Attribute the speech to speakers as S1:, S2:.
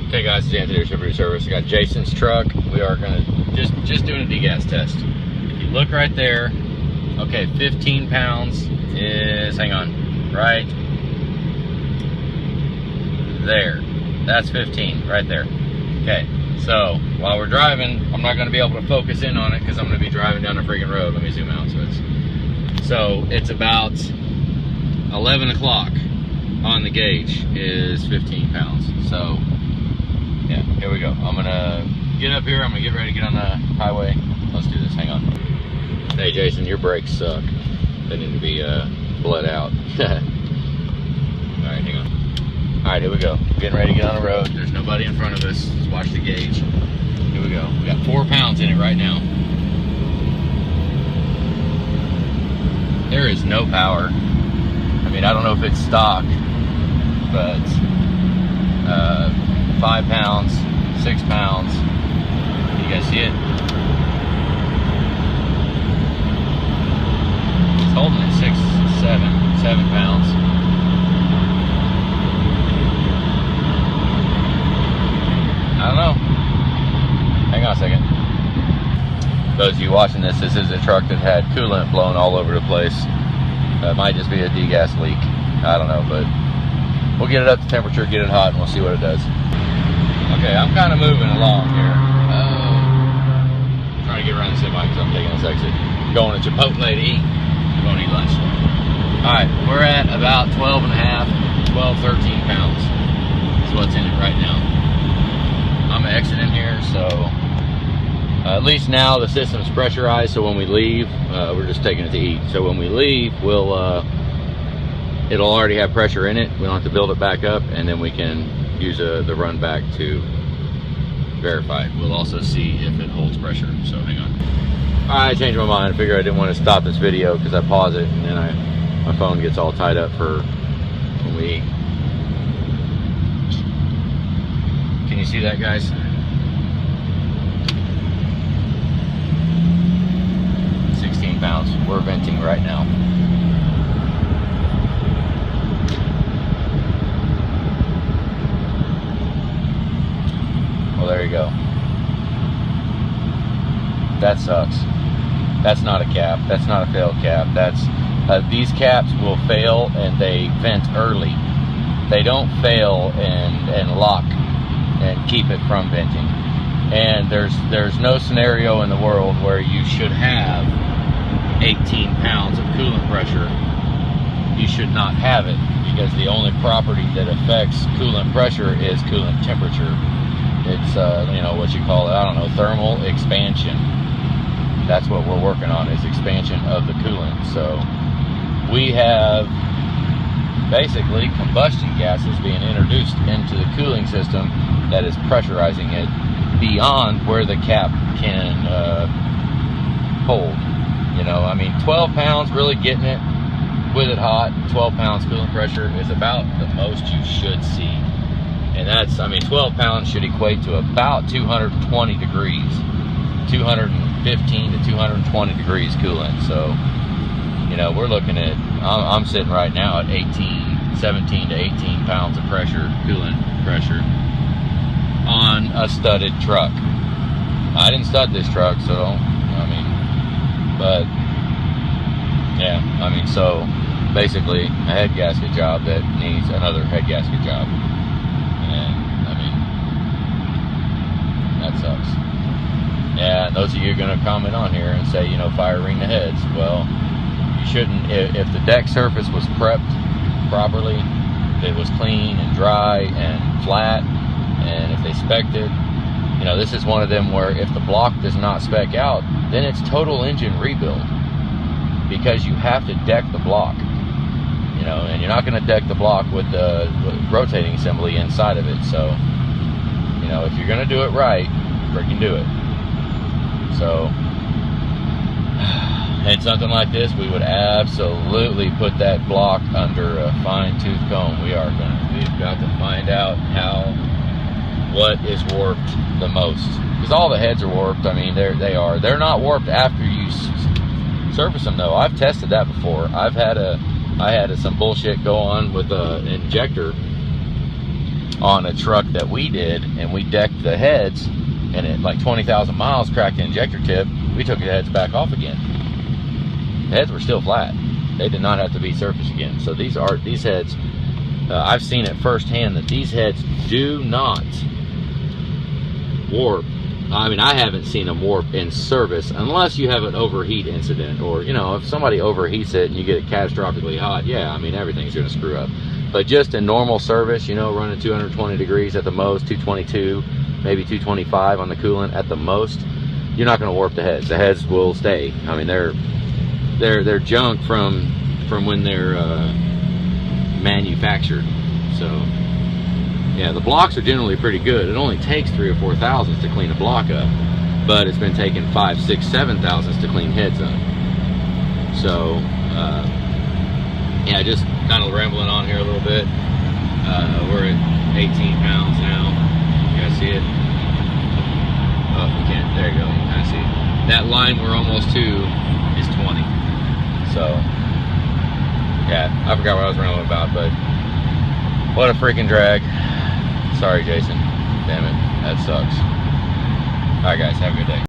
S1: Okay guys, it's Anthony with Shipping Service. I got Jason's truck. We are gonna just doing a degas test. If you look right there, okay, 15 pounds is, hang on, right there. That's 15 right there. Okay, so while we're driving, I'm not gonna be able to focus in on it because I'm gonna be driving down the freaking road. Let me zoom out. So it's about 11 o'clock on the gauge is 15 pounds. So yeah, here we go. I'm gonna get up here. I'm gonna get ready to get on the highway. Let's do this. Hang on. Hey Jason, your brakes suck. They need to be bled out. All right, hang on. All right, here we go. Getting ready to get on the road. There's nobody in front of us. Let's watch the gauge. Here we go. We got 4 pounds in it right now. There is no power. I mean, I don't know if it's stock, but 5 pounds, 6 pounds. You guys see it? It's holding at 7 pounds. I don't know. Hang on a second. Those of you watching this, this is a truck that had coolant blown all over the place. It might just be a degas leak. I don't know, but we'll get it up to temperature, get it hot, and we'll see what it does. Okay, I'm kind of moving along here. Trying to get around the semi because I'm taking this exit. Going to Chipotle to eat. I'm going to eat lunch. Alright, we're at about 12 and a half, 12, 13 pounds. That's what's in it right now. I'm exiting here, so at least now the system's pressurized, so when we leave, we're just taking it to eat. So when we leave, we'll it'll already have pressure in it. We don't have to build it back up, and then we can use the run back to verify. We'll also see if it holds pressure. So hang on. All right, I changed my mind. I figured I didn't want to stop this video because I pause it, and then my phone gets all tied up for when we eat. Can you see that, guys? Pounds. We're venting right now. Well, there you go. That sucks. That's not a cap. That's not a failed cap. That's these caps will fail and they vent early. They don't fail and lock and keep it from venting. And there's no scenario in the world where you should have 18 pounds of coolant pressure. You should not have it, because the only property that affects coolant pressure is coolant temperature. It's you know, what you call it, I don't know, thermal expansion. That's what we're working on, is expansion of the coolant. So we have basically combustion gases being introduced into the cooling system that is pressurizing it beyond where the cap can hold. You know, I mean, 12 pounds, really getting it with it hot, 12 pounds coolant pressure is about the most you should see. And that's, I mean, 12 pounds should equate to about 220 degrees, 215 to 220 degrees coolant. So, you know, we're looking at, I'm sitting right now at 17 to 18 pounds of pressure, coolant pressure, on a studded truck. I didn't stud this truck, so, I mean, but yeah, I mean, so basically a head gasket job that needs another head gasket job, and I mean, that sucks. Yeah, and those of you are going to comment on here and say, you know, fire ring the heads. Well, you shouldn't. If the deck surface was prepped properly, if it was clean and dry and flat, and if they spec'd it, you know, this is one of them where if the block does not spec out, then it's total engine rebuild, because you have to deck the block, you know, and you're not going to deck the block with the rotating assembly inside of it. So, you know, if you're going to do it right, freaking do it. So, in something like this, we would absolutely put that block under a fine-tooth comb. We've got to find out what is warped the most, because all the heads are warped. I mean, they're not warped after you surface them, though. I've tested that before. I had some bullshit go on with an injector on a truck that we did, and we decked the heads, and at like 20,000 miles, cracked the injector tip. We took the heads back off again. The heads were still flat. They did not have to be surfaced again. So these heads, I've seen it firsthand that these heads do not warp. I mean, I haven't seen them warp in service unless you have an overheat incident, or, you know, if somebody overheats it and you get it catastrophically hot, yeah, I mean, everything's going to screw up. But just in normal service, you know, running 220 degrees at the most, 222, maybe 225 on the coolant at the most, you're not going to warp the heads. The heads will stay. I mean, they're junk from when they're manufactured. So yeah, the blocks are generally pretty good. It only takes 3,000 or 4,000 to clean a block up, but it's been taking 5,000, 6,000, 7,000 to clean heads up. So yeah, just kind of rambling on here a little bit. We're at 18 pounds now. You guys see it? Oh, you can't. There you go. You can kind of see it. That line we're almost to is 20. So yeah, I forgot what I was rambling about, but what a freaking drag. Sorry, Jason. Damn it. That sucks. Alright, guys. Have a good day.